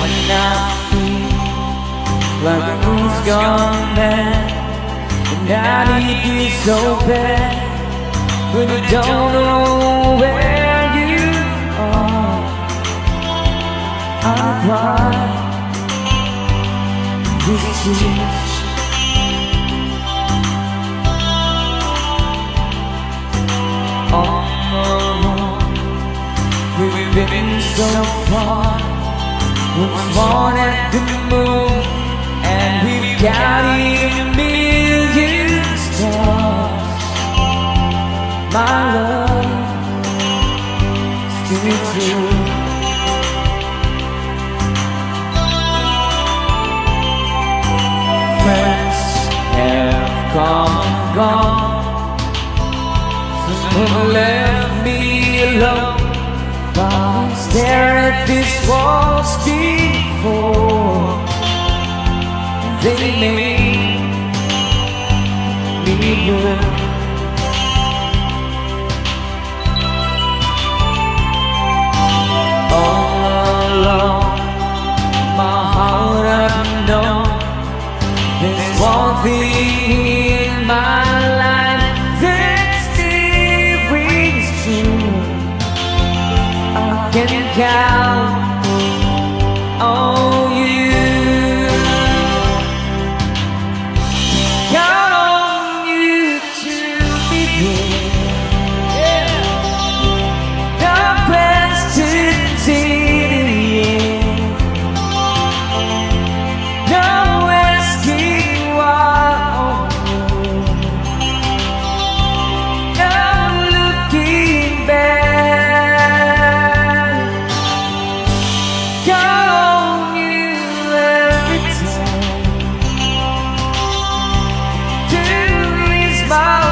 when I feel like the moon's gone mad, and I need you so bad, but I don't know where you are. I cry these tears. We've been so far, we've gone at the moon, and we've carried a million stars. My love, still true. Friends have come and gone, some left me alone, but I stare at these walls before they make me blue. All along my heart I've known there's one thing in my life that still rings true. I can count on you, count on you to be there. No plans to see no asking why, no looking back. Smile.